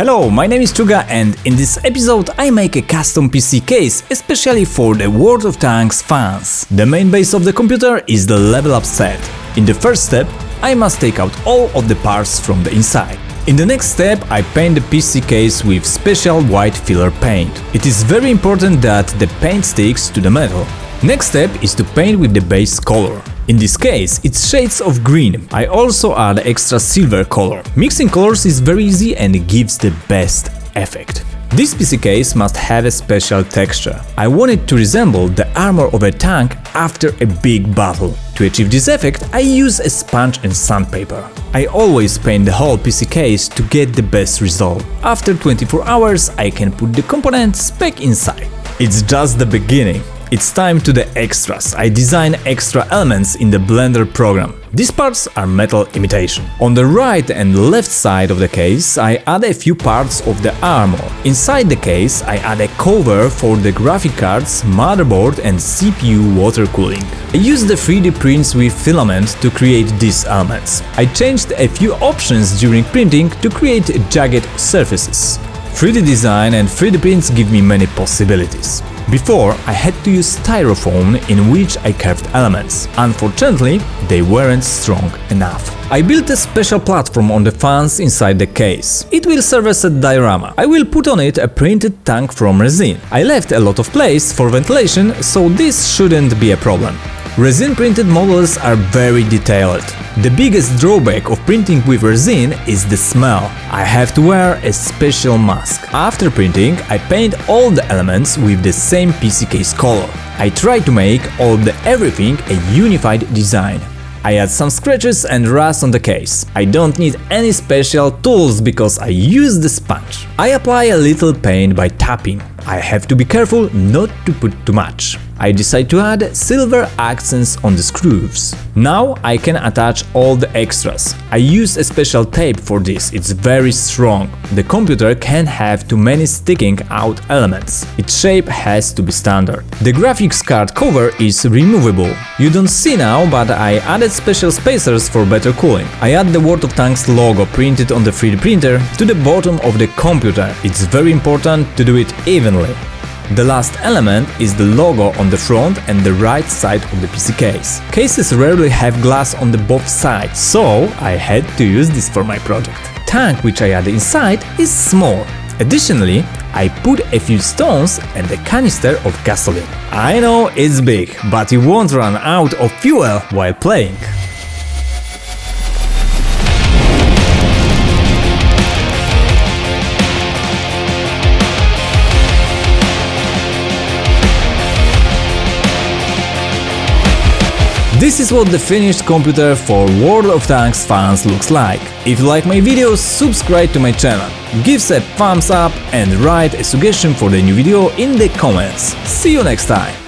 Hello, my name is Chuga, and in this episode I make a custom PC case especially for the World of Tanks fans. The main base of the computer is the level up set. In the first step, I must take out all of the parts from the inside. In the next step, I paint the PC case with special white filler paint. It is very important that the paint sticks to the metal. Next step is to paint with the base color. In this case, it's shades of green. I also add extra silver color. Mixing colors is very easy and gives the best effect. This PC case must have a special texture. I want it to resemble the armor of a tank after a big battle. To achieve this effect, I use a sponge and sandpaper. I always paint the whole PC case to get the best result. After 24 hours, I can put the components back inside. It's just the beginning. It's time to the extras. I design extra elements in the Blender program. These parts are metal imitation. On the right and left side of the case, I add a few parts of the armor. Inside the case, I add a cover for the graphic cards, motherboard and CPU water cooling. I use the 3D prints with filament to create these elements. I changed a few options during printing to create jagged surfaces. 3D design and 3D prints give me many possibilities. Before, I had to use styrofoam in which I carved elements. Unfortunately, they weren't strong enough. I built a special platform on the fans inside the case. It will serve as a diorama. I will put on it a printed tank from resin. I left a lot of place for ventilation, so this shouldn't be a problem. Resin-printed models are very detailed. The biggest drawback of printing with resin is the smell. I have to wear a special mask. After printing, I paint all the elements with the same PC case color. I try to make all the everything a unified design. I add some scratches and rust on the case. I don't need any special tools because I use the sponge. I apply a little paint by tapping. I have to be careful not to put too much. I decide to add silver accents on the screws. Now I can attach all the extras. I use a special tape for this, it's very strong. The computer can't have too many sticking out elements. Its shape has to be standard. The graphics card cover is removable. You don't see now, but I added special spacers for better cooling. I add the World of Tanks logo printed on the 3D printer to the bottom of the computer. It's very important to do it evenly. The last element is the logo on the front and the right side of the PC case. Cases rarely have glass on the both sides, so I had to use this for my project. Tank which I add inside is small. Additionally, I put a few stones and a canister of gasoline. I know it's big, but you won't run out of fuel while playing. This is what the finished computer for World of Tanks fans looks like. If you like my videos, subscribe to my channel, give a thumbs up and write a suggestion for the new video in the comments. See you next time!